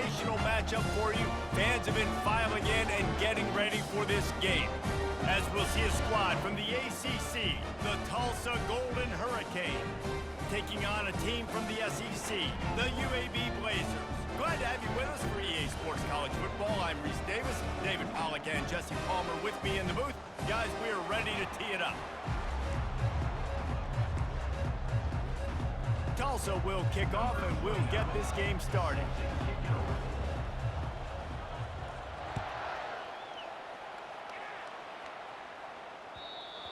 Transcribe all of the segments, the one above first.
sensational matchup for you. Fans have been filing in and getting ready for this game. As we'll see a squad from the ACC, the Tulsa Golden Hurricane, taking on a team from the SEC, the UAB Blazers. Glad to have you with us for EA Sports College Football. I'm Reese Davis, David Pollack and Jesse Palmer with me in the booth. Guys, we are ready to tee it up. Tulsa will kick off and we'll get this game started.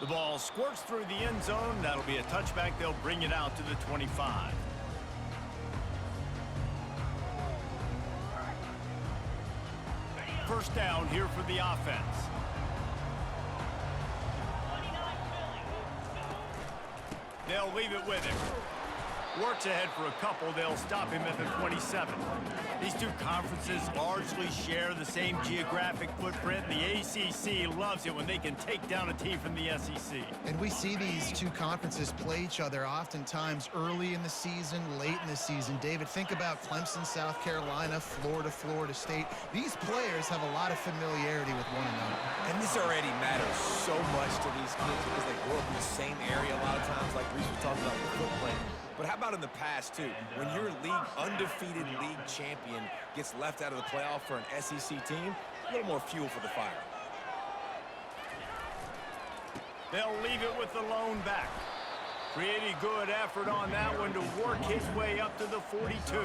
The ball squirts through the end zone. That'll be a touchback. They'll bring it out to the 25. First down here for the offense. They'll leave it with him. Works ahead for a couple. They'll stop him at the 27. These two conferences largely share the same geographic footprint. The ACC loves it when they can take down a team from the SEC. And we see these two conferences play each other oftentimes early in the season, late in the season. David, think about Clemson, South Carolina, Florida, Florida State. These players have a lot of familiarity with one another. And this already matters so much to these kids because they grew up in the same area a lot of times, like Reese was talking about the footprint. But how about in the past, too? When your undefeated league champion gets left out of the playoff for an SEC team, a little more fuel for the fire. They'll leave it with the lone back. Pretty good effort on that one to work his way up to the 42.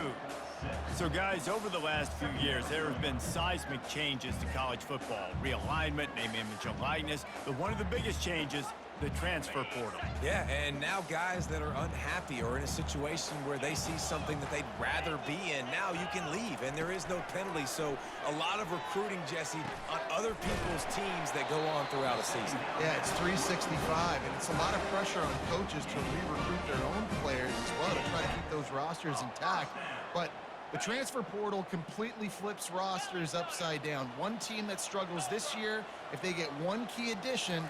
So, guys, over the last few years, there have been seismic changes to college football. Realignment, name, image, and likeness. But one of the biggest changes, the transfer portal. Yeah, and now guys that are unhappy or in a situation where they see something that they'd rather be in, now you can leave, and there is no penalty. So a lot of recruiting, Jesse, on other people's teams that go on throughout a season. Yeah, it's 365, and it's a lot of pressure on coaches to re-recruit their own players as well to try to keep those rosters intact. But the transfer portal completely flips rosters upside down. One team that struggles this year, if they get one key addition,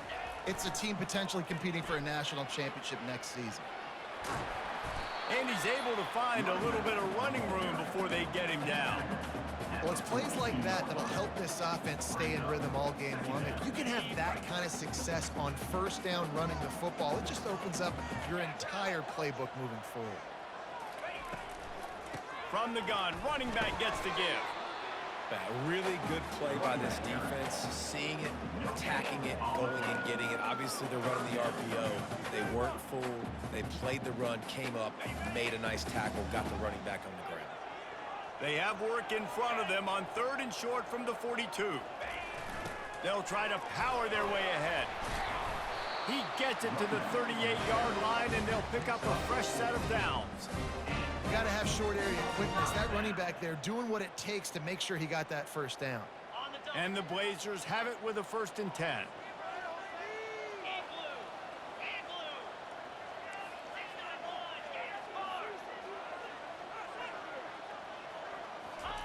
it's a team potentially competing for a national championship next season. And he's able to find a little bit of running room before they get him down. Well, it's plays like that that'll help this offense stay in rhythm all game long. If you can have that kind of success on first down running the football, it just opens up your entire playbook moving forward. From the gun, running back gets to give. A really good play by this defense, seeing it, attacking it, going and getting it. Obviously, they're running the RPO. They weren't fooled. They played the run, came up, made a nice tackle, got the running back on the ground. They have work in front of them on 3rd and short from the 42. They'll try to power their way ahead. He gets it to the 38-yard line, and they'll pick up a fresh set of downs. You got to have short area quickness. That running back there doing what it takes to make sure he got that first down. And the Blazers have it with a 1st and 10.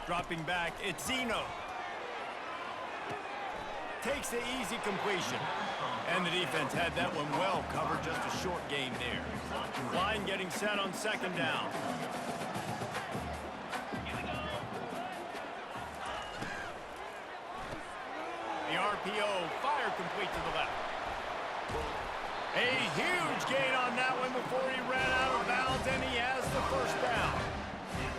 Dropping back, it's Zeno. Takes the easy completion. And the defense had that one well covered, just a short gain there. Line getting set on 2nd down. The RPO, fire complete to the left. A huge gain on that one before he ran out of bounds, and he has the 1st down.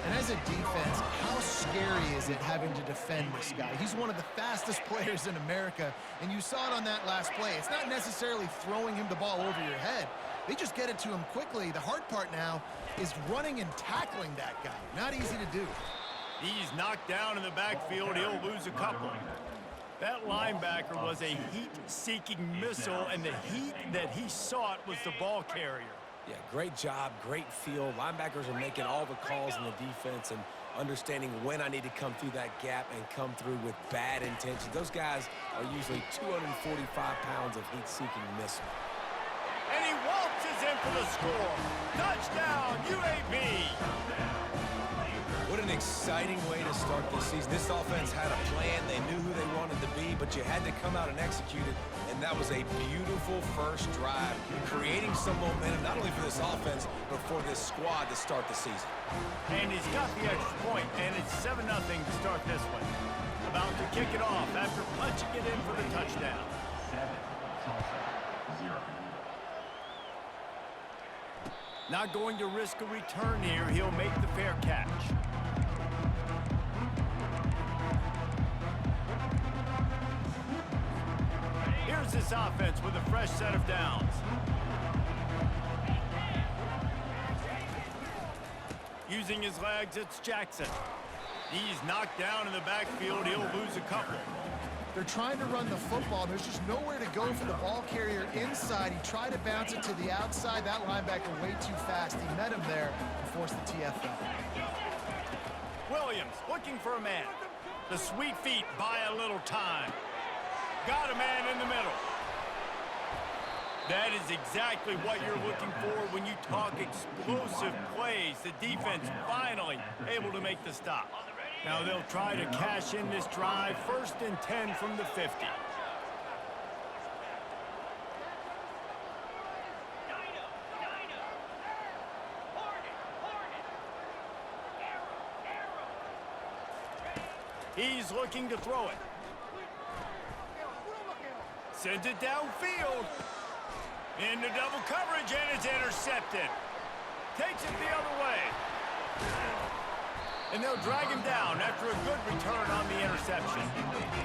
And as a defense, how scary is it having to defend this guy? He's one of the fastest players in America, and you saw it on that last play. It's not necessarily throwing him the ball over your head. They just get it to him quickly. The hard part now is running and tackling that guy. Not easy to do. He's knocked down in the backfield. He'll lose a couple. That linebacker was a heat-seeking missile, and the heat that he sought was the ball carrier. Yeah, great job, great feel. Linebackers are making all the calls in the defense and understanding when I need to come through that gap and come through with bad intentions. Those guys are usually 245 pounds of heat-seeking missile. And he waltzes in for the score. Touchdown, UAB. What an exciting way to start this season. This offense had a plan. They knew who they wanted to be, but you had to come out and execute it. And that was a beautiful first drive, creating some momentum, not only for this offense, but for this squad to start the season. And he's got the extra point, and it's 7-0 to start this one. About to kick it off after punching it in for the touchdown. 7, Tulsa, 0. Not going to risk a return here. He'll make the fair catch. Here's this offense with a fresh set of downs. Using his legs, it's Jackson. He's knocked down in the backfield. He'll lose a couple. They're trying to run the football. There's just nowhere to go for the ball carrier inside. He tried to bounce it to the outside. That linebacker way too fast. He met him there and forced the TFL. Williams looking for a man. The sweet feet buy a little time. Got a man in the middle. That is exactly what you're looking for when you talk explosive plays. The defense finally able to make the stop. Now they'll try to cash in this drive. 1st and 10 from the 50. He's looking to throw it. Sends it downfield. Into double coverage, and it's intercepted. Takes it the other way. And they'll drag him down after a good return on the interception.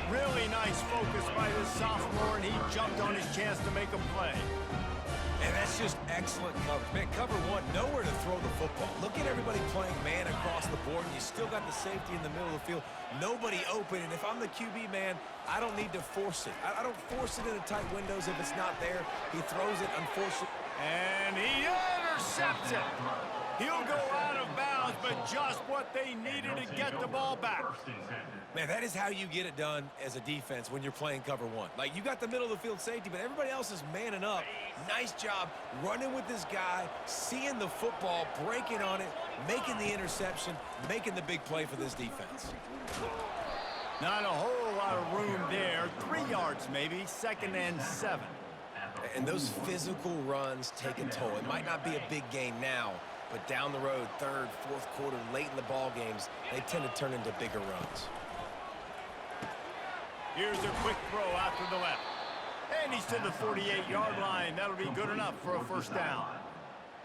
Really nice focus by this sophomore, and he jumped on his chance to make a play. And that's just excellent coverage. Man, cover one, nowhere to throw the football. Look at everybody playing man across the board, and you still got the safety in the middle of the field. Nobody open, and if I'm the QB, man, I don't need to force it. I don't force it into tight windows if it's not there. He throws it, unfortunately. And he intercepts it. He'll go out of bounds, but just what they needed to get the ball back. Man, that is how you get it done as a defense when you're playing cover one. Like, you got the middle of the field safety, but everybody else is manning up. Nice job running with this guy, seeing the football, breaking on it, making the interception, making the big play for this defense. Not a whole lot of room there. 3 yards maybe, 2nd and 7. And those physical runs take a toll. It might not be a big game now, but down the road, 3rd, 4th quarter, late in the ball games, they tend to turn into bigger runs. Here's a quick throw out to the left. And he's to the 48-yard line. That'll be good enough for a 1st down.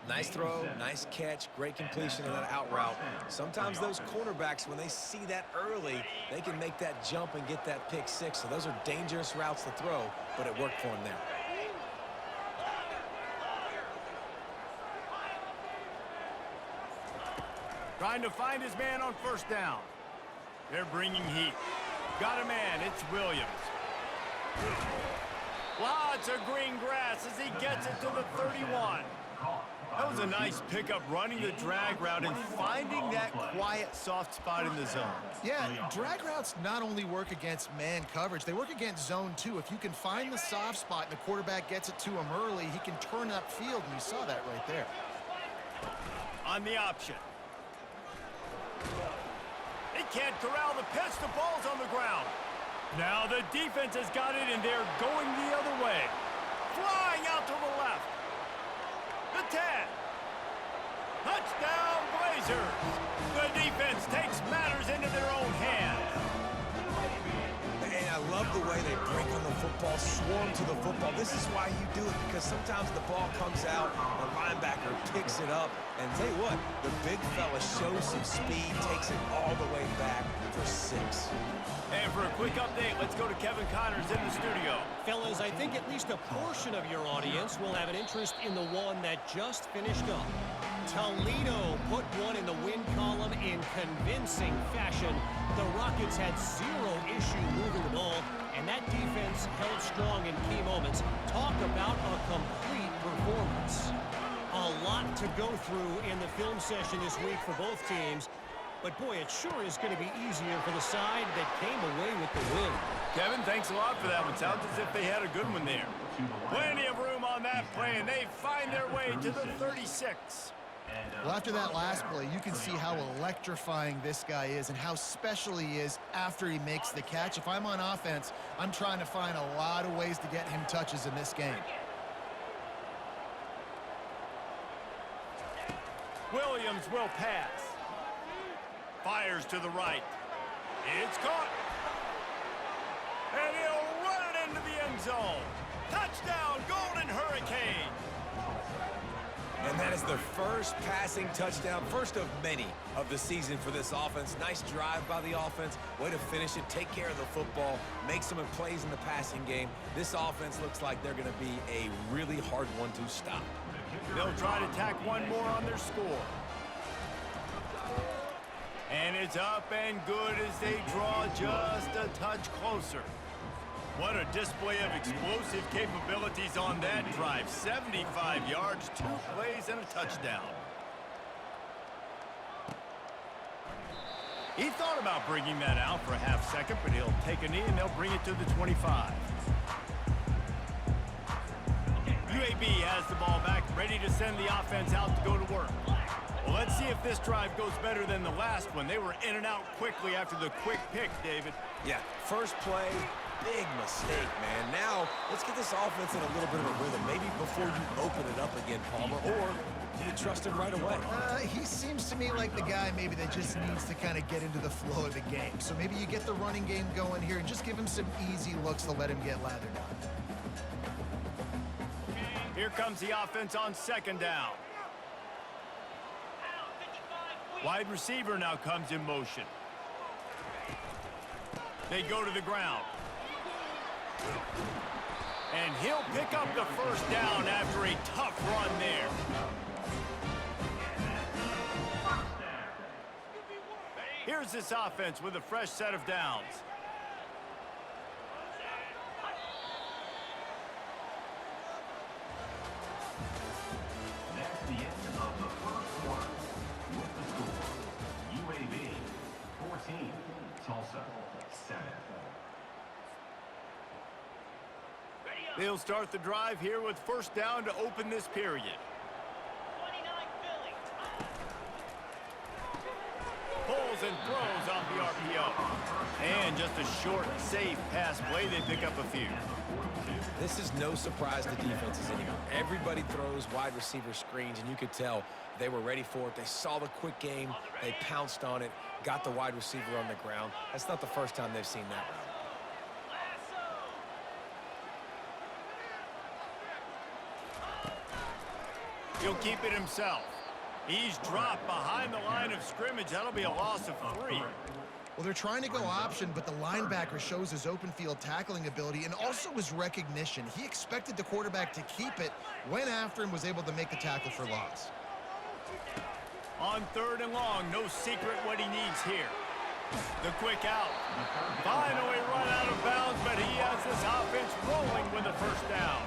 Nice throw, nice catch, great completion of that out route. Sometimes those cornerbacks, when they see that early, they can make that jump and get that pick 6. So those are dangerous routes to throw, but it worked for him there. Trying to find his man on 1st down. They're bringing heat. Got a man. It's Williams. Lots of green grass as he gets it to the 31. That was a nice pickup, running the drag route and finding that quiet, soft spot in the zone. Yeah, drag routes not only work against man coverage, they work against zone too. If you can find the soft spot and the quarterback gets it to him early, he can turn upfield, and you saw that right there. On the option. He can't corral the pitch. The ball's on the ground. Now the defense has got it, and they're going the other way. Flying out to the left. The 10. Touchdown, Blazers. The defense takes matters into their own hands. And I love the way they break on the football, swarm to the football. This is why you do it, because sometimes the ball comes out, the linebacker picks it up, and tell you what, the big fella shows some speed, takes it all the way back for 6. And for a quick update, let's go to Kevin Connors in the studio. Fellas, I think at least a portion of your audience will have an interest in the one that just finished up. Toledo put one in the win column in convincing fashion. The Rockets had 0 issue moving the ball, and that defense held strong in key moments. Talk about a complete performance. A lot to go through in the film session this week for both teams. But, boy, it sure is going to be easier for the side that came away with the win. Kevin, thanks a lot for that one. Sounds as if they had a good one there. Plenty of room on that play, and they find their way to the 36. Well, after that last play, you can see how electrifying this guy is and how special he is after he makes the catch. If I'm on offense, I'm trying to find a lot of ways to get him touches in this game. Williams will pass. Fires to the right. It's caught. And he'll run it into the end zone. Touchdown, Golden Hurricane. And that is the first passing touchdown, first of many of the season for this offense. Nice drive by the offense. Way to finish it, take care of the football, make some plays in the passing game. This offense looks like they're going to be a really hard one to stop. They'll try to tack one more on their score. And it's up and good as they draw just a touch closer. What a display of explosive capabilities on that drive. 75 yards, 2 plays, and a touchdown. He thought about bringing that out for a half second, but he'll take a knee and they'll bring it to the 25. UAB has the ball back, ready to send the offense out to go to work. Well, let's see if this drive goes better than the last one. They were in and out quickly after the quick pick, David. Yeah, first play, big mistake, man. Now, let's get this offense in a little bit of a rhythm. Maybe before you open it up again, Palmer, or do you trust him right away? He seems to me like the guy maybe that just needs to kind of get into the flow of the game. So maybe you get the running game going here and just give him some easy looks to let him get lathered up. Here comes the offense on second down. Wide receiver now comes in motion. They go to the ground. And he'll pick up the first down after a tough run there. Here's this offense with a fresh set of downs. That's the end of the first quarter. With the score, UAB 14, Tulsa 7. They'll start the drive here with first down to open this period. Pulls and throws off the RPO. And just a short, safe pass play. They pick up a few. This is no surprise to defenses anymore. Everybody throws wide receiver screens, and you could tell they were ready for it. They saw the quick game. They pounced on it, got the wide receiver on the ground. That's not the first time they've seen that route. He'll keep it himself. He's dropped behind the line of scrimmage. That'll be a loss of 3. Well, they're trying to go option, but the linebacker shows his open field tackling ability and also his recognition. He expected the quarterback to keep it, went after him, was able to make the tackle for loss. On third and long, no secret what he needs here. The quick out. Finally run out of bounds, but he has this offense rolling with a first down.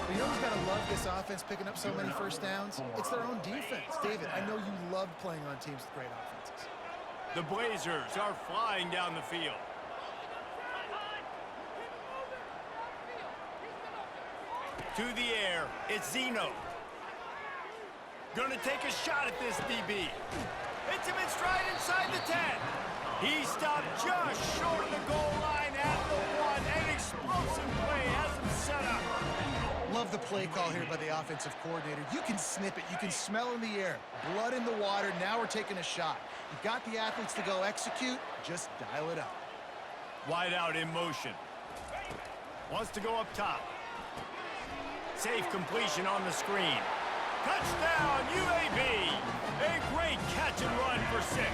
But you know who's got to love this offense picking up so many first downs? It's their own defense. David, I know you love playing on teams with great offenses. The Blazers are flying down the field. To the air, it's Zeno. Gonna take a shot at this DB. Hits him in stride inside the 10. He stopped just short of the goal line at the 1. An explosive play has him set up. Love the play call here by the offensive coordinator. You can snip it. You can smell in the air. Blood in the water. Now we're taking a shot. You've got the athletes to go execute. Just dial it up. Wide out in motion. Wants to go up top. Safe completion on the screen. Touchdown, UAB. A great catch and run for 6.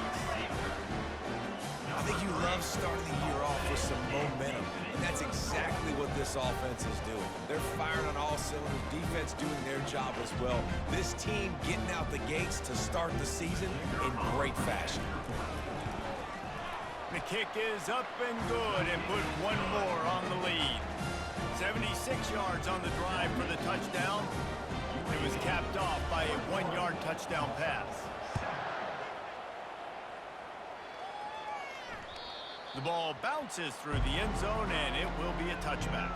I think you love starting the year off with some momentum, and that's exactly what this offense is doing. They're firing on all cylinders, defense doing their job as well. This team getting out the gates to start the season in great fashion. The kick is up and good and put one more on the lead. 76 yards on the drive for the touchdown. It was capped off by a 1-yard touchdown pass. The ball bounces through the end zone, and it will be a touchback.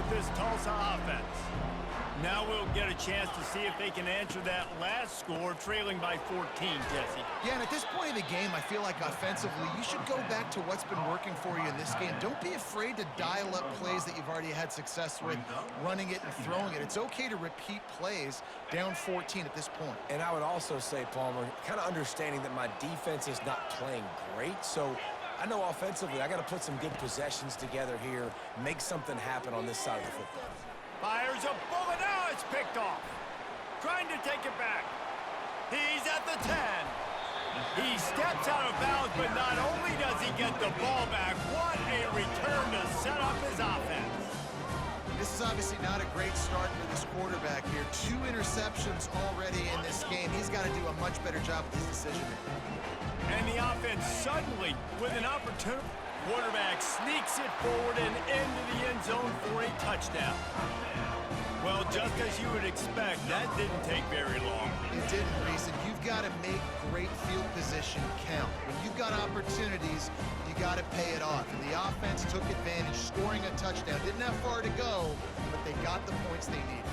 with this Tulsa offense. Now we'll get a chance to see if they can answer that last score, trailing by 14, Jesse. Yeah, and at this point of the game, I feel like offensively, you should go back to what's been working for you in this game. Don't be afraid to dial up plays that you've already had success with, running it and throwing it. It's okay to repeat plays down 14 at this point. And I would also say, Palmer, kind of understanding that my defense is not playing great, so I know offensively I got to put some good possessions together here, make something happen on this side of the football. Fires a bullet. Now it's picked off. Trying to take it back. He's at the 10. He steps out of bounds, but not only does he get the ball back, what a return to set up his offense. This is obviously not a great start for this quarterback here. 2 interceptions already in this game. He's got to do a much better job with his decision-making. And the offense suddenly, with an opportunity, quarterback sneaks it forward and into the end zone for a touchdown. Well, just as you would expect, that didn't take very long. It didn't, Reese. You've got to make great field position count. When you've got opportunities, you got to pay it off. And the offense took advantage, scoring a touchdown. Didn't have far to go, but they got the points they needed.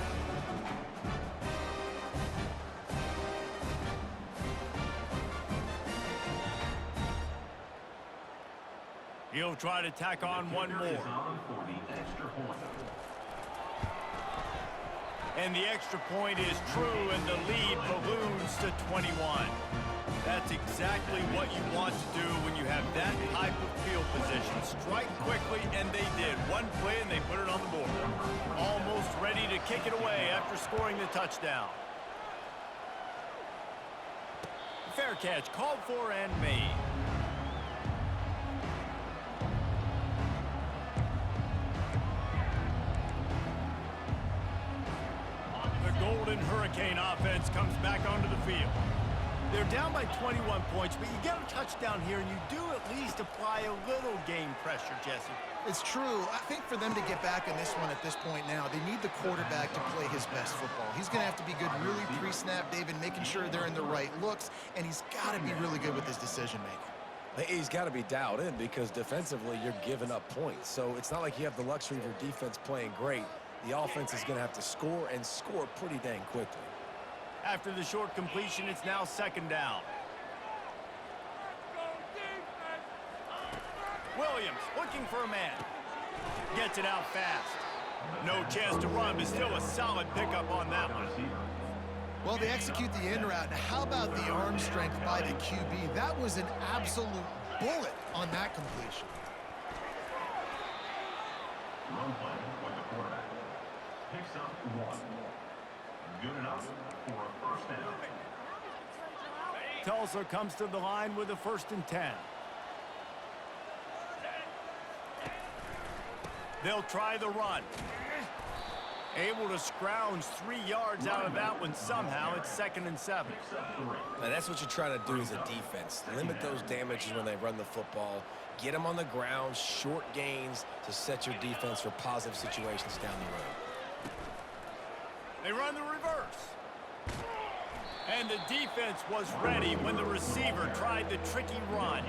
He'll try to tack on one more. And the extra point is true, and the lead balloons to 21. That's exactly what you want to do when you have that type of field position. Strike quickly, and they did. One play, and they put it on the board. Almost ready to kick it away after scoring the touchdown. Fair catch called for and made. Golden Hurricane offense comes back onto the field. They're down by 21 points, but you get a touchdown here, and you do at least apply a little game pressure, Jesse. It's true. I think for them to get back in this one at this point now, they need the quarterback to play his best football. He's going to have to be good really pre-snap, David, making sure they're in the right looks, and he's got to be really good with his decision-making. He's got to be dialed in because defensively you're giving up points. So it's not like you have the luxury of your defense playing great. The offense is going to have to score and score pretty dang quickly. After the short completion, it's now second down. Williams looking for a man. Gets it out fast. No chance to run, but still a solid pickup on that one. Well, they execute the in route. Now, how about the arm strength by the QB? That was an absolute bullet on that completion. Run play with the quarterback. Picks up 1. Good enough for a first down. Tulsa comes to the line with a 1st and 10. They'll try the run. Able to scrounge 3 yards out of that one somehow. It's 2nd and 7. Now that's what you're trying to do as a defense. Limit those damages when they run the football. Get them on the ground, short gains to set your defense for positive situations down the road. They run the reverse. And the defense was ready when the receiver tried the tricky run.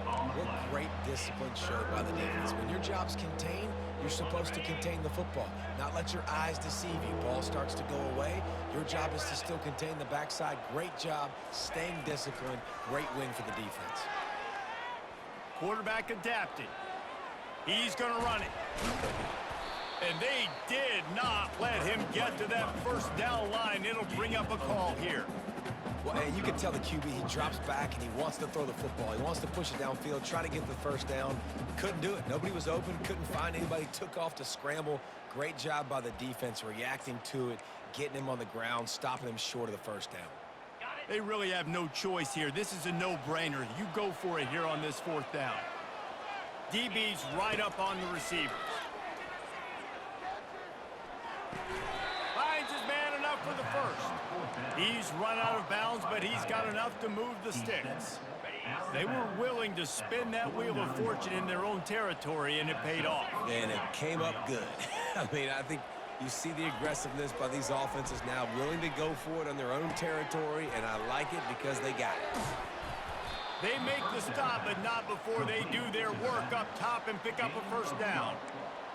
What great discipline showed by the defense. When your job's contained, you're supposed to contain the football, not let your eyes deceive you. Ball starts to go away. Your job is to still contain the backside. Great job, staying disciplined. Great win for the defense. Quarterback adapted. He's going to run it. And they did not let him get to that first down line. It'll bring up a call here. Well, hey, you can tell the QB, he drops back and he wants to throw the football. He wants to push it downfield, try to get the first down. Couldn't do it. Nobody was open, couldn't find anybody, took off to scramble. Great job by the defense reacting to it, getting him on the ground, stopping him short of the first down. They really have no choice here. This is a no-brainer. You go for it here on this 4th down. DB's right up on the receivers. Finds his man enough for the first. He's run out of bounds, but he's got enough to move the sticks. They were willing to spin that wheel of fortune in their own territory, and it paid off. And it came up good. I mean, I think you see the aggressiveness by these offenses now, willing to go for it on their own territory, and I like it because they got it. They make the stop, but not before they do their work up top and pick up a first down.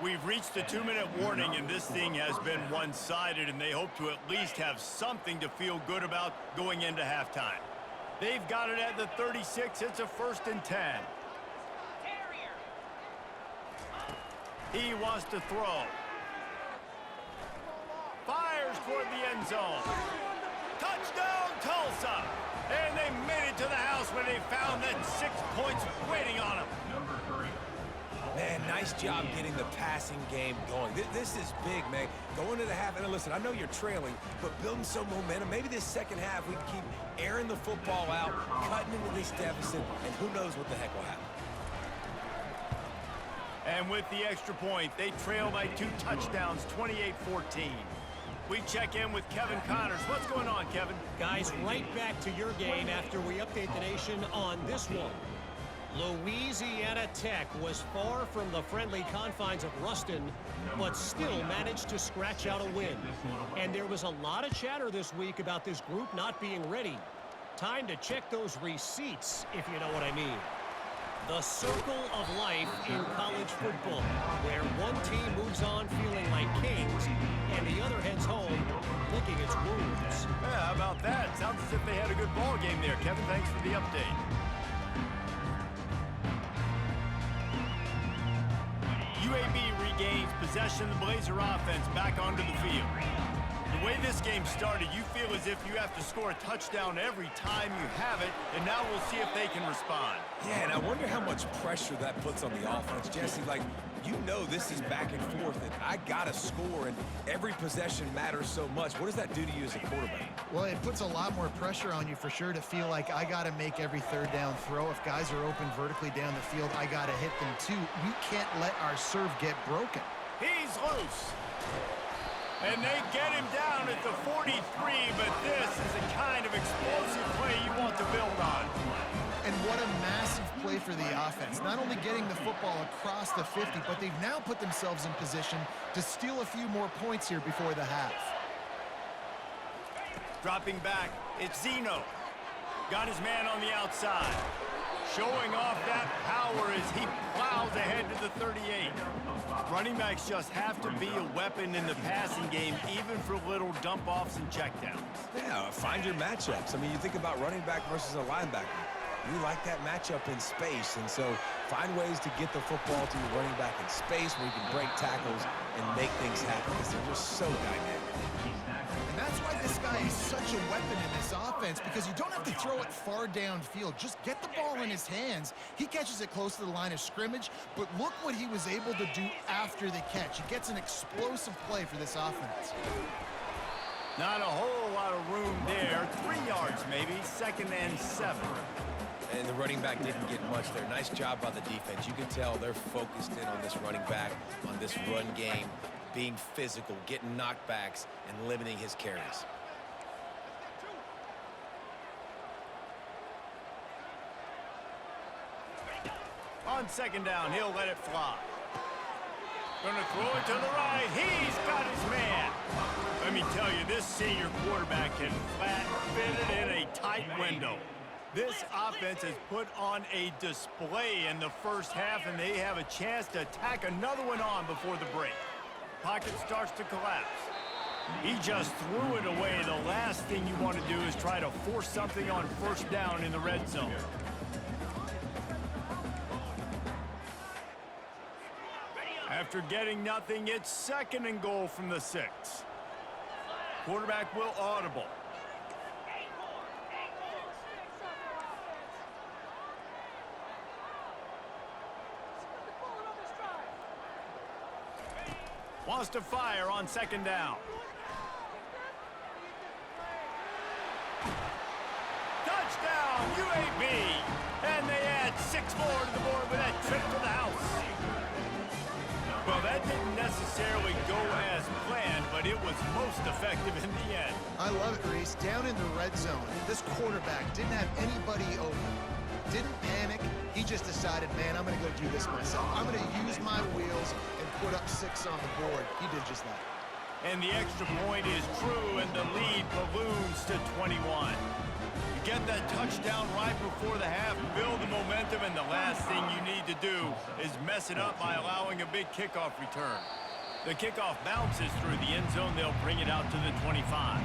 We've reached the 2-minute warning, and this thing has been one-sided, and they hope to at least have something to feel good about going into halftime. They've got it at the 36. It's a 1st and 10. He wants to throw. Fires toward the end zone. Touchdown, Tulsa! And they made it to the house where they found that 6 points waiting on them. Number 3. Man, nice job getting the passing game going. This is big, man. Going to the half, and listen, I know you're trailing, but building some momentum. Maybe this second half we can keep airing the football out, cutting into this deficit, and who knows what the heck will happen. And with the extra point, they trail by 2 touchdowns, 28-14. We check in with Kevin Connors. What's going on, Kevin? Guys, right back to your game after we update the nation on this one. Louisiana Tech was far from the friendly confines of Ruston, but still managed to scratch out a win. And there was a lot of chatter this week about this group not being ready. Time to check those receipts, if you know what I mean. The circle of life in college football, where one team moves on feeling like kings, and the other heads home licking its wounds. Yeah, how about that? Sounds as if they had a good ball game there. Kevin, thanks for the update. UAB regains possession of the Blazer offense back onto the field. The way this game started, you feel as if you have to score a touchdown every time you have it, and now we'll see if they can respond. Yeah, and I wonder how much pressure that puts on the offense, Jesse. Like, you know this is back and forth, and I got to score, and every possession matters so much. What does that do to you as a quarterback? Well, it puts a lot more pressure on you for sure to feel like I got to make every 3rd down throw. If guys are open vertically down the field, I got to hit them too. We can't let our serve get broken. He's loose. And they get him down at the 43, but this is the kind of explosive play you want to build on. And what a massive play for the offense. Not only getting the football across the 50, but they've now put themselves in position to steal a few more points here before the half. Dropping back, it's Zeno. Got his man on the outside. Showing off that power as he plows ahead to the 38. Running backs just have to be a weapon in the passing game, even for little dump-offs and checkdowns. Yeah, find your matchups. I mean, you think about running back versus a linebacker. You like that matchup in space, and so find ways to get the football to your running back in space where you can break tackles and make things happen because they're just so dynamic. And that's why this guy is such a weapon in this offense, because you don't have to throw it far downfield. Just get the ball in his hands. He catches it close to the line of scrimmage, but look what he was able to do after the catch. He gets an explosive play for this offense. Not a whole lot of room there. 3 yards maybe, 2nd and 7. And the running back didn't get much there. Nice job by the defense. You can tell they're focused in on this running back, on this run game, being physical, getting knockbacks, and limiting his carries. On 2nd down, he'll let it fly. Gonna throw it to the right. He's got his man. Let me tell you, this senior quarterback can flat fit it in a tight window. This offense has put on a display in the first half, and they have a chance to tack another one on before the break. Pocket starts to collapse. He just threw it away. The last thing you want to do is try to force something on 1st down in the red zone. After getting nothing, it's 2nd and goal from the 6. Quarterback will audible. Wants to fire on 2nd down. Touchdown, UAB! And they add 6 more to the board with that trip to the house. Well, that didn't necessarily go as planned, but it was most effective in the end. I love it, Reese. Down in the red zone, this quarterback didn't have anybody open. Didn't panic. He just decided, man, I'm going to go do this myself. I'm going to use my wheels and put up 6 on the board. He did just that. And the extra point is true, and the lead balloons to 21. You get that touchdown right before the half, build the momentum, and the last thing you need to do is mess it up by allowing a big kickoff return. The kickoff bounces through the end zone. They'll bring it out to the 25.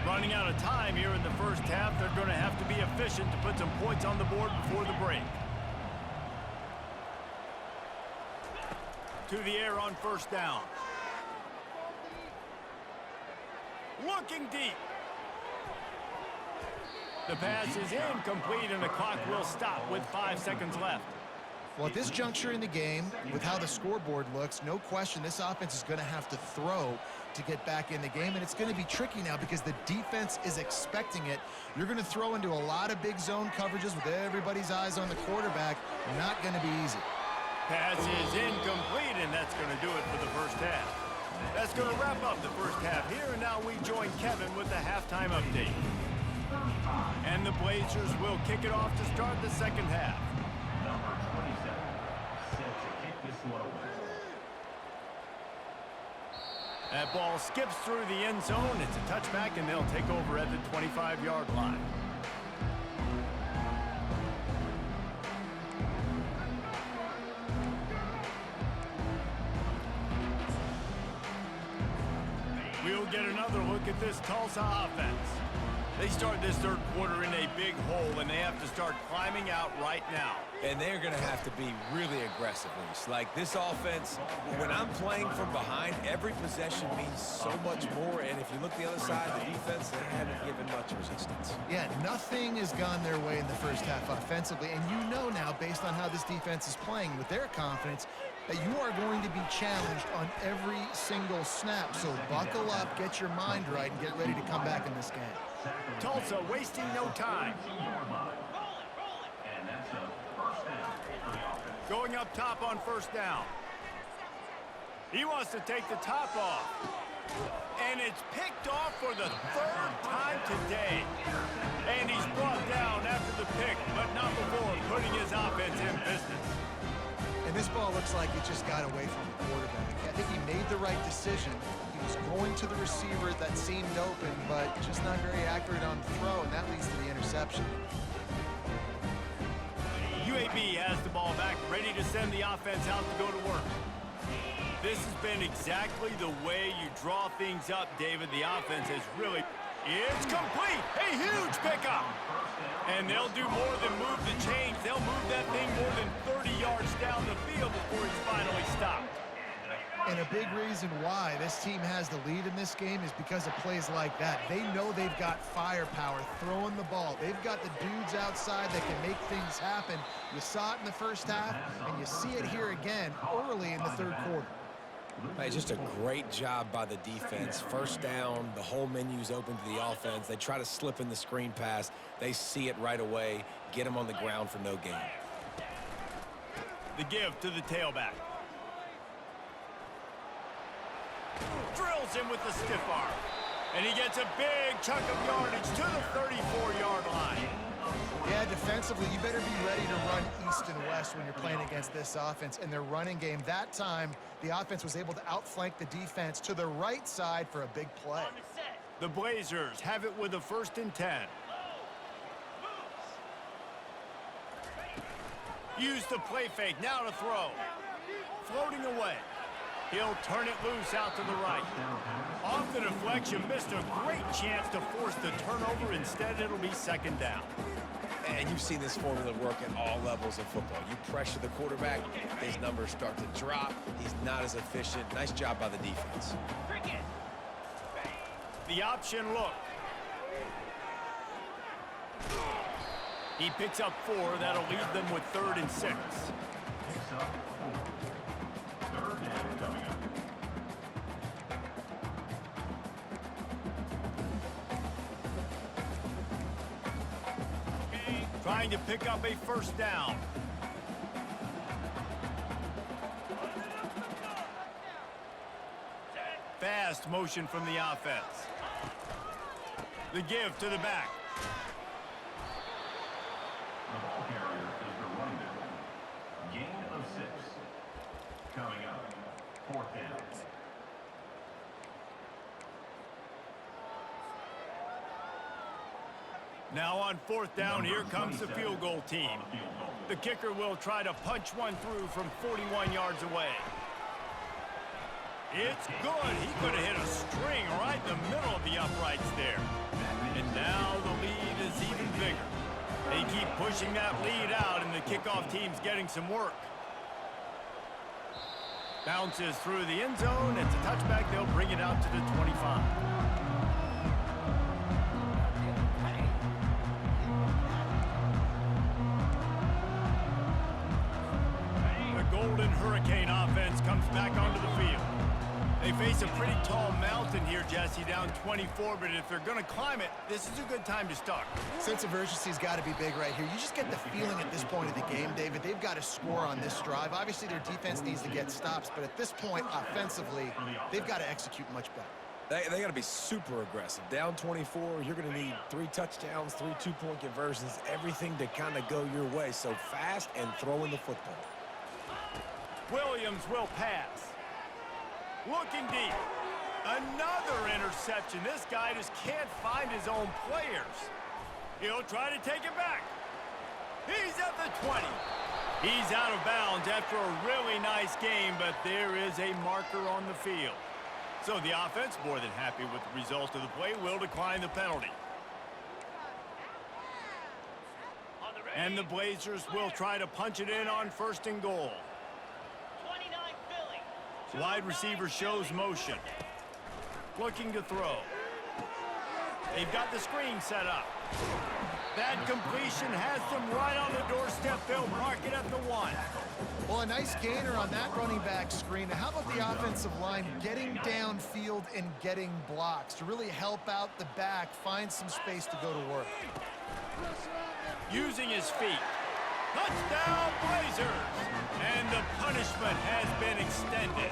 Running out of time here in the first half. They're going to have to be efficient to put some points on the board before the break. To the air on first down. Looking deep. The pass is incomplete, and the clock will stop with 5 seconds left. Well, at this juncture in the game, with how the scoreboard looks, no question this offense is going to have to throw to get back in the game, and it's going to be tricky now because the defense is expecting it. You're going to throw into a lot of big zone coverages with everybody's eyes on the quarterback. Not going to be easy. Pass is incomplete, and that's going to do it for the first half. That's going to wrap up the first half here, and now we join Kevin with the halftime update. And the Blazers will kick it off to start the second half. Number 27, set to kick this one away. That ball skips through the end zone. It's a touchback, and they'll take over at the 25-yard line. We'll get another look at this Tulsa offense. They start this third quarter in a big hole, and they have to start climbing out right now. And they're going to have to be really aggressive, Reese. Like this offense, when I'm playing from behind, every possession means so much more. And if you look the other side, the defense, they haven't given much resistance. Yeah, nothing has gone their way in the first half offensively. And you know now, based on how this defense is playing with their confidence, that you are going to be challenged on every single snap. So buckle up, get your mind right, and get ready to come back in this game. Tulsa wasting no time. And that's a first down for the offense. Going up top on first down. He wants to take the top off. And it's picked off for the third time today. And he's brought down after the pick, but not before putting his offense in business. And this ball looks like it just got away from the quarterback. I think he made the right decision. He was going to the receiver that seemed open, but just not very accurate on the throw, and that leads to the interception. UAB has the ball back, ready to send the offense out to go to work. This has been exactly the way you draw things up, David. The offense has really... It's complete! A huge pickup! And they'll do more than move the chains. They'll move that thing more than 30 yards down the field before it's finally stopped. And a big reason why this team has the lead in this game is because of plays like that. They know they've got firepower throwing the ball. They've got the dudes outside that can make things happen. You saw it in the first half, and you see it here again early in the third quarter. Hey, just a great job by the defense. First down, the whole menu's open to the offense. They try to slip in the screen pass. They see it right away, get them on the ground for no gain. The give to the tailback. Drills him with the stiff arm. And he gets a big chunk of yardage to the 34-yard line. Yeah, defensively, you better be ready to run east and west when you're playing against this offense. In their running game, that time, the offense was able to outflank the defense to the right side for a big play. The Blazers have it with a 1st and 10. Use the play fake, now to throw. Floating away. He'll turn it loose out to the right. Off the deflection, missed a great chance to force the turnover. Instead, it'll be 2nd down. And you've seen this formula work at all levels of football. You pressure the quarterback, his numbers start to drop. He's not as efficient. Nice job by the defense. The option look. He picks up 4. That'll leave them with 3rd and 6. Picks up 4. 3rd down coming up. Trying to pick up a 1st down. Fast motion from the offense. The give to the back. The ball carrier is the running back. Gain of 6. Coming up, 4th down. Now on 4th down, here comes the field goal team. The kicker will try to punch one through from 41 yards away. It's good. He could have hit a string right in the middle of the uprights there. And now the lead is even bigger. They keep pushing that lead out, and the kickoff team's getting some work. Bounces through the end zone. It's a touchback. They'll bring it out to the 25. The Golden Hurricane offense comes back onto the field. They face a pretty tall mountain here, Jesse, down 24, but if they're going to climb it, this is a good time to start. Sense of urgency's got to be big right here. You just get the feeling at this point of the game, David, they've got to score on this drive. Obviously, their defense needs to get stops, but at this point, offensively, they've got to execute much better. They got to be super aggressive. Down 24, you're going to need 3 touchdowns, 3 two-point conversions, everything to kind of go your way. So fast and throwing the football. Williams will pass. Looking deep. Another interception. This guy just can't find his own players. He'll try to take it back. He's at the 20. He's out of bounds after a really nice game, but there is a marker on the field. So the offense, more than happy with the result of the play, will decline the penalty. And the Blazers will try to punch it in on 1st and goal. Wide receiver shows motion. Looking to throw. They've got the screen set up. That completion has them right on the doorstep. They'll mark it at the 1. Well, a nice gainer on that running back screen. Now, how about the offensive line getting downfield and getting blocks to really help out the back, find some space to go to work? Using his feet. Touchdown, Blazers! And the punishment has been extended.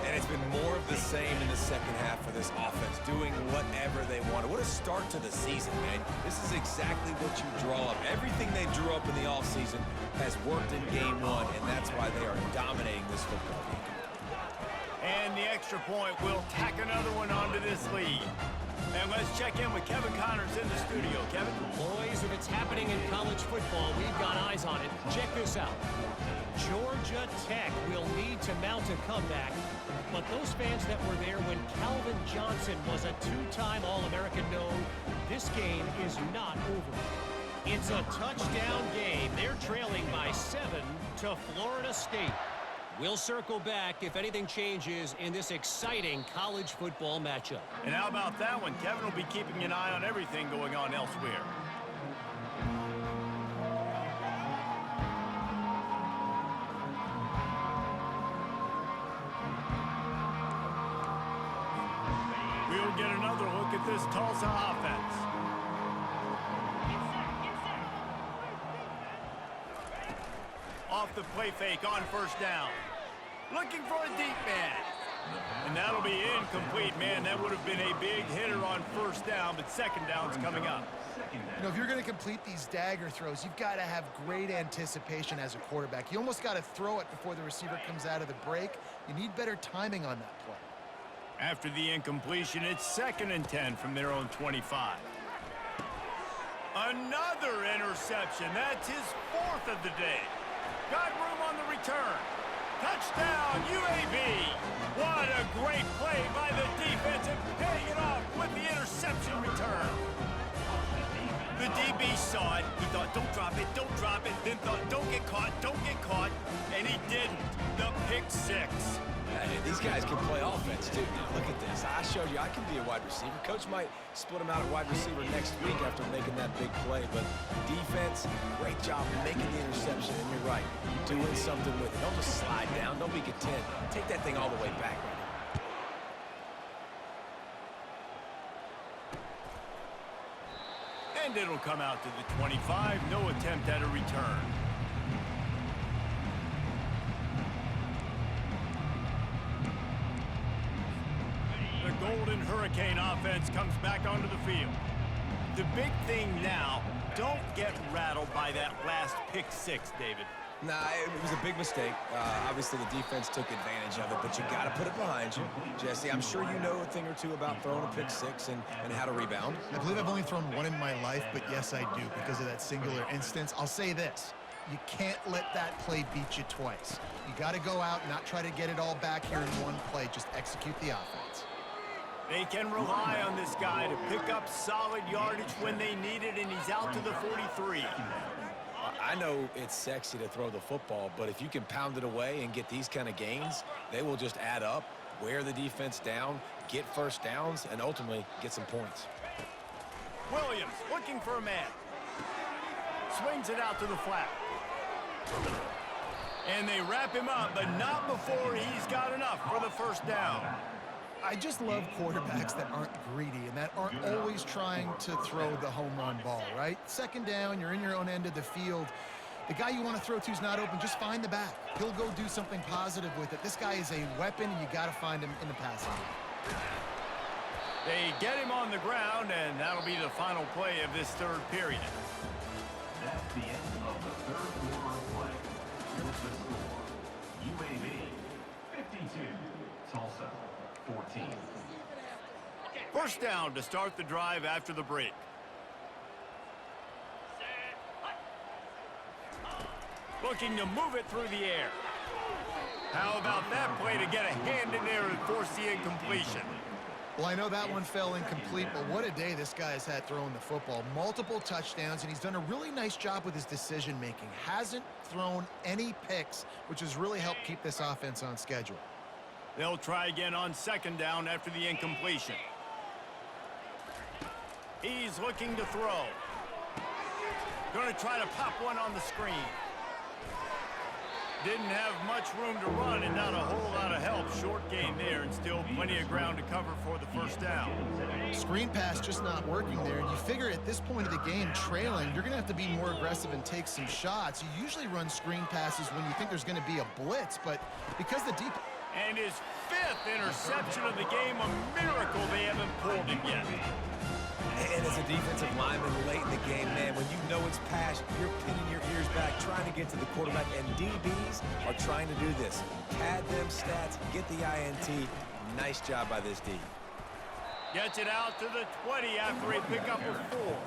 And it's been more of the same in the second half for this offense, doing whatever they wanted. What a start to the season, man. This is exactly what you draw up. Everything they drew up in the offseason has worked in game 1, and that's why they are dominating this football game. And the extra point will tack another one onto this lead. And let's check in with Kevin Connors in the studio. Kevin? Boys, if it's happening in college football, we've got eyes on it. Check this out. Georgia Tech will need to mount a comeback, but those fans that were there when Calvin Johnson was a 2-time All-American know this game is not over. It's a touchdown game. They're trailing by 7 to Florida State. We'll circle back if anything changes in this exciting college football matchup. And how about that one? Kevin will be keeping an eye on everything going on elsewhere. We'll get another look at this Tulsa offense. Off the play fake on 1st down. Looking for a deep man. And that'll be incomplete, man. That would have been a big hitter on 1st down, but 2nd down's coming up. You know, if you're going to complete these dagger throws, you've got to have great anticipation as a quarterback. You almost got to throw it before the receiver comes out of the break. You need better timing on that play. After the incompletion, it's 2nd and 10 from their own 25. Another interception. That's his 4th of the day. Got room on the return. Touchdown, UAB. What a great play by the defense and paying it off with the interception return. The DB saw it. He thought, don't drop it, then thought, don't get caught, and he didn't. The pick 6. Hey, these guys can play offense, too. Now, look at this. I showed you I can be a wide receiver. Coach might split him out at wide receiver next week after making that big play. But defense, great job making the interception. And you're right, doing something with it. Don't just slide down. Don't be content. Take that thing all the way back. And it'll come out to the 25. No attempt at a return. The Golden Hurricane offense comes back onto the field. The big thing now, don't get rattled by that last pick six, David. Nah, it was a big mistake. Obviously, the defense took advantage of it, but you got to put it behind you. Jesse, I'm sure you know a thing or two about throwing a pick six and how to rebound. I believe I've only thrown one in my life, but yes, I do because of that singular instance. I'll say this. You can't let that play beat you twice. You got to go out and not try to get it all back here in one play. Just execute the offense. They can rely on this guy to pick up solid yardage when they need it, and he's out to the 43. I know it's sexy to throw the football, but if you can pound it away and get these kind of gains, they will just add up, wear the defense down, get first downs, and ultimately get some points. Williams looking for a man. Swings it out to the flat. And they wrap him up, but not before he's got enough for the first down. I just love quarterbacks that aren't greedy and that aren't always trying to throw the home run ball, right? Second down, you're in your own end of the field. The guy you want to throw to is not open. Just find the back. He'll go do something positive with it. This guy is a weapon, and you got to find him in the passing game. They get him on the ground, and that'll be the final play of this third period. That's the end of the third quarter of play. Here's the score. UAB 52, Tulsa 14. First down to start the drive after the break. Looking to move it through the air. How about that play to get a hand in there and force the incompletion? Well, I know that one fell incomplete, but what a day this guy has had throwing the football. Multiple touchdowns, and he's done a really nice job with his decision-making. Hasn't thrown any picks, which has really helped keep this offense on schedule. They'll try again on second down after the incompletion. He's looking to throw. Going to try to pop one on the screen. Didn't have much room to run and not a whole lot of help. Short gain there and still plenty of ground to cover for the first down. Screen pass just not working there, and you figure at this point of the game, trailing, you're going to have to be more aggressive and take some shots. You usually run screen passes when you think there's going to be a blitz, but because the deep... And his fifth interception of the game, a miracle they haven't pulled him yet. And as a defensive lineman late in the game, man, when you know it's passed, you're pinning your ears back, trying to get to the quarterback, and DBs are trying to do this. Pad them stats, get the INT. Nice job by this D. Gets it out to the 20 after a pickup of 4.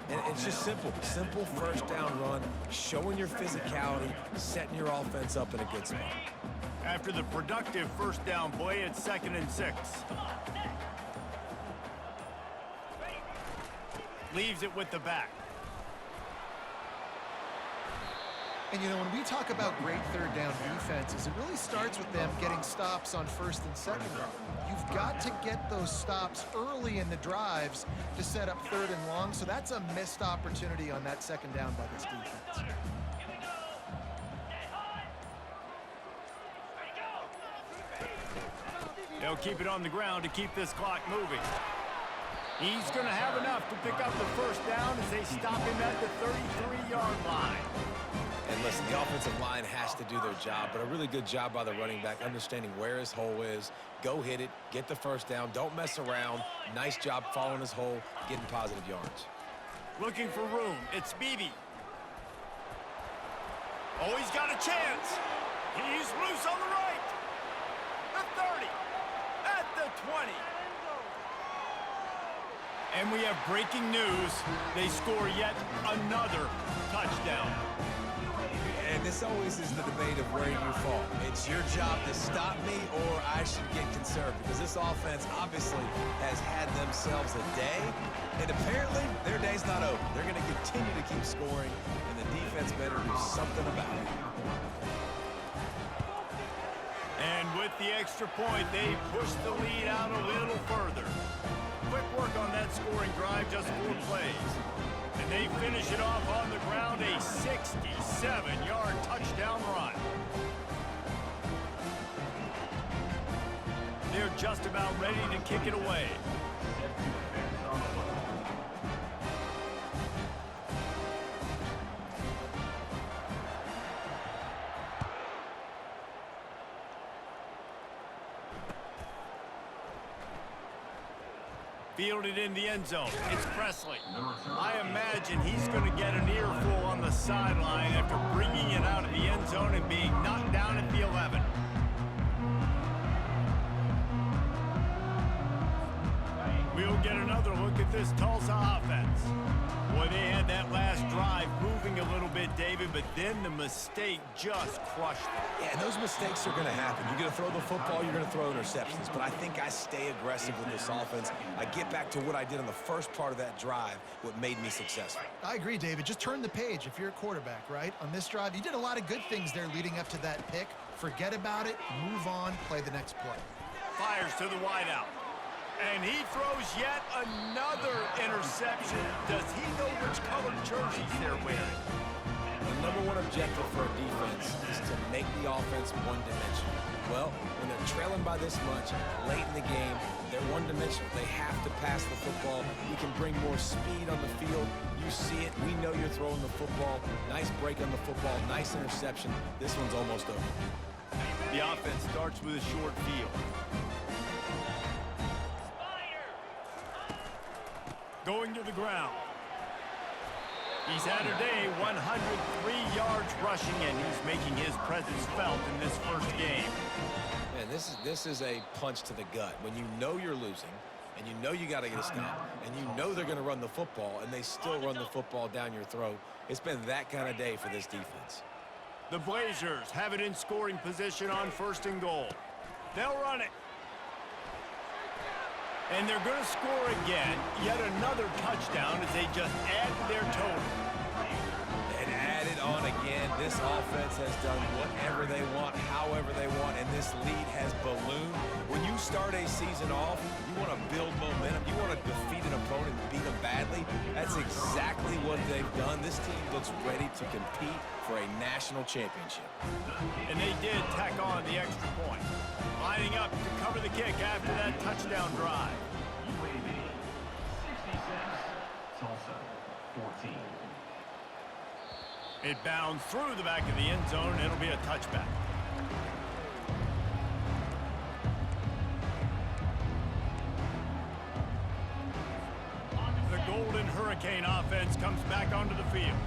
And it's just simple first down run, showing your physicality, setting your offense up in a good spot. After the productive first down play, it's 2nd and 6. Leaves it with the back. And, you know, when we talk about great third down defenses, it really starts with them getting stops on first and second down. You've got to get those stops early in the drives to set up third and long, so that's a missed opportunity on that second down by this defense. They'll keep it on the ground to keep this clock moving. He's going to have enough to pick up the first down as they stop him at the 33-yard line. And listen, the offensive line has to do their job, but a really good job by the running back, understanding where his hole is. Go hit it, get the first down, don't mess around. Nice job following his hole, getting positive yards. Looking for room, it's Beebe. Oh, he's got a chance. He's loose on the right. The 30, at the 20. And we have breaking news. They score yet another touchdown. And this always is the debate of where you fall. It's your job to stop me or I should get conservative, because this offense obviously has had themselves a day, and apparently their day's not over. They're going to continue to keep scoring, and the defense better do something about it. And with the extra point, they push the lead out a little further. Quick work on that scoring drive, just 4 plays. And they finish it off on the ground, a 67-yard touchdown run. They're just about ready to kick it away. Fielded in the end zone. It's Presley. I imagine he's going to get an earful on the sideline after bringing it out of the end zone and being knocked down at the 11. We'll get another look at this Tulsa offense. Boy, they had that last drive moving a little bit, David, but then the mistake just crushed them. Yeah, and those mistakes are going to happen. You're going to throw the football, you're going to throw interceptions. But I think I stay aggressive with this offense. I get back to what I did on the first part of that drive, what made me successful. I agree, David. Just turn the page if you're a quarterback, right? On this drive, you did a lot of good things there leading up to that pick. Forget about it, move on, play the next play. Fires to the wideout. And he throws yet another interception. Does he know which colored jerseys they're wearing? The number one objective for a defense is to make the offense one-dimensional. Well, when they're trailing by this much, late in the game, they're one-dimensional. They have to pass the football. You can bring more speed on the field. You see it. We know you're throwing the football. Nice break on the football. Nice interception. This one's almost over. The offense starts with a short field. Going to the ground. He's had a day, 103 yards rushing, and he's making his presence felt in this first game. Man, this is a punch to the gut. When you know you're losing, and you know you got to get a stop, and you know they're going to run the football, and they still run the football down your throat. It's been that kind of day for this defense. The Blazers have it in scoring position on 1st and goal. They'll run it. And they're going to score again. Yet another touchdown as they just add to their total. And added on again. This offense has done whatever they want, however they want, and this lead has ballooned. When you start a season off, you want to build momentum. You want to defeat an opponent and beat them badly. That's exactly what they've done. This team looks ready to compete for a national championship. And they did tack on the extra point. Lining up to cover the kick after that touchdown drive. UAB 66, Tulsa 14. It bounds through the back of the end zone. It'll be a touchback. The Golden Hurricane offense comes back onto the field.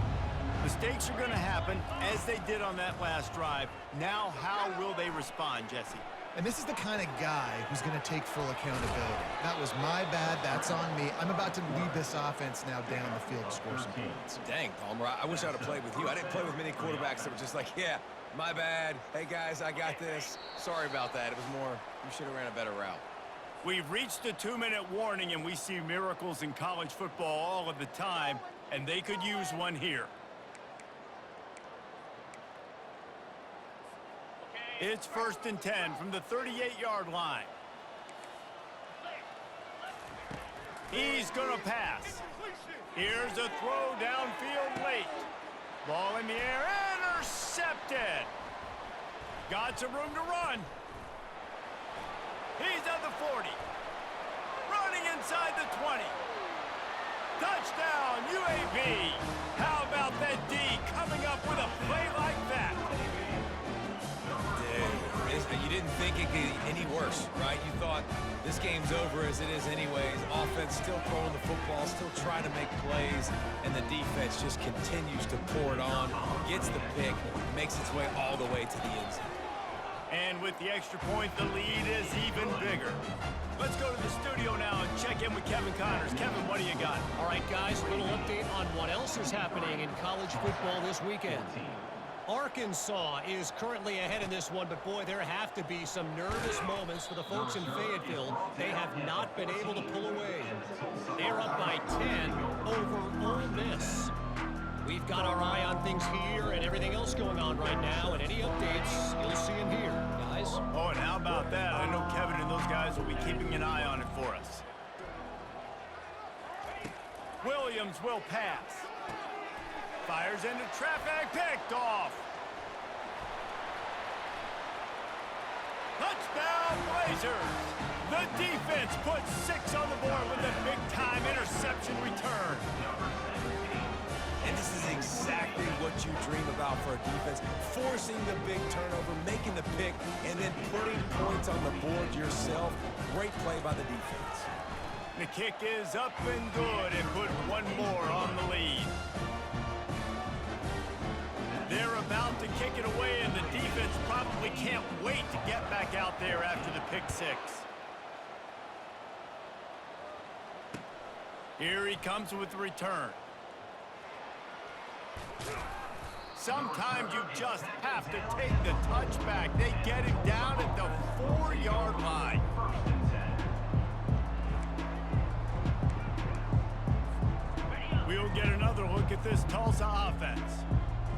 Mistakes are going to happen as they did on that last drive. Now, how will they respond, Jesse? And this is the kind of guy who's going to take full accountability. That was my bad. That's on me. I'm about to lead this offense now down the field to score some points. Dang, Palmer, I wish I would have played with you. I didn't play with many quarterbacks that were just like, yeah, my bad. Hey, guys, I got this. Sorry about that. It was more, you should have ran a better route. We've reached the 2-minute warning, and we see miracles in college football all of the time, and they could use one here. It's 1st and 10 from the 38-yard line. He's going to pass. Here's a throw downfield late. Ball in the air, intercepted. Got some room to run. He's at the 40. Running inside the 20. Touchdown, UAB. How about that D coming up with a play like that? You didn't think it could get any worse, right? You thought this game's over as it is anyways. Offense still throwing the football, still trying to make plays, and the defense just continues to pour it on, gets the pick, makes its way all the way to the end zone. And with the extra point, the lead is even bigger. Let's go to the studio now and check in with Kevin Connors. Kevin, what do you got? All right, guys, a little update on what else is happening in college football this weekend. Arkansas is currently ahead in this one, but boy, there have to be some nervous moments for the folks in Fayetteville. They have not been able to pull away. They're up by 10 over Ole Miss. We've got our eye on things here and everything else going on right now, and any updates you'll see in here, guys. Oh, and how about that? I know Kevin and those guys will be keeping an eye on it for us. Williams will pass. Fires into traffic, picked off. Touchdown, Blazers. The defense puts 6 on the board with a big-time interception return. And this is exactly what you dream about for a defense. Forcing the big turnover, making the pick, and then putting points on the board yourself. Great play by the defense. The kick is up and good and put one more on the lead. They're about to kick it away, and the defense probably can't wait to get back out there after the pick six. Here he comes with the return. Sometimes you just have to take the touchback. They get him down at the 4-yard line. We'll get another look at this Tulsa offense.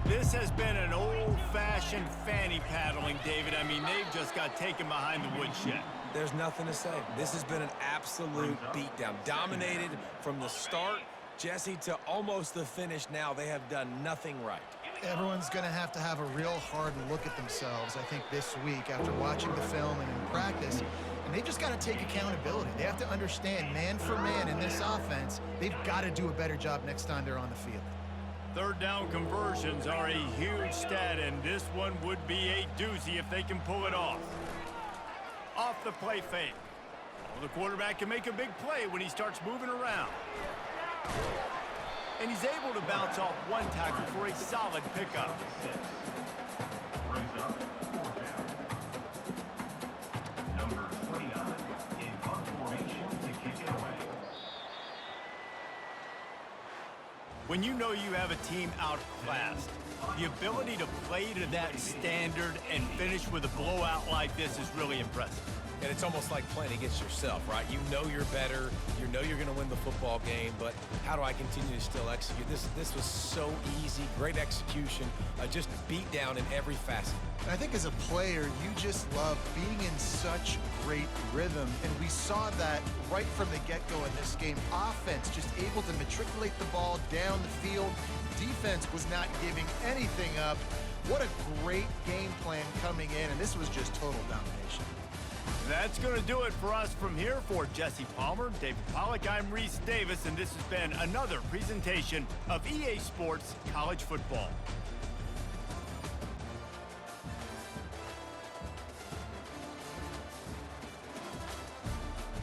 This has been an old-fashioned fanny paddling, David. I mean, they've just got taken behind the woodshed. There's nothing to say. This has been an absolute beatdown. Dominated from the start, Jesse, to almost the finish now. They have done nothing right. Everyone's going to have a real hard look at themselves, I think, this week after watching the film and in practice. And they've just got to take accountability. They have to understand, man for man in this offense, they've got to do a better job next time they're on the field. Third down conversions are a huge stat, and this one would be a doozy if they can pull it off. Off the play fake. Well, the quarterback can make a big play when he starts moving around. And he's able to bounce off one tackle for a solid pickup. Brings up 4th down. Number 29 in punt formation to kick it away. When you know you have a team outclassed, the ability to play to that standard and finish with a blowout like this is really impressive. And it's almost like playing against yourself, right? You know you're better. You know you're going to win the football game, but how do I continue to still execute? This was so easy. Great execution. Just beat down in every facet. And I think as a player, you just love being in such great rhythm. And we saw that right from the get-go in this game. Offense just able to matriculate the ball down the field. Defense was not giving anything up. What a great game plan coming in, and this was just total domination. That's going to do it for us from here. For Jesse Palmer, David Pollack, I'm Reese Davis, and this has been another presentation of EA Sports College Football.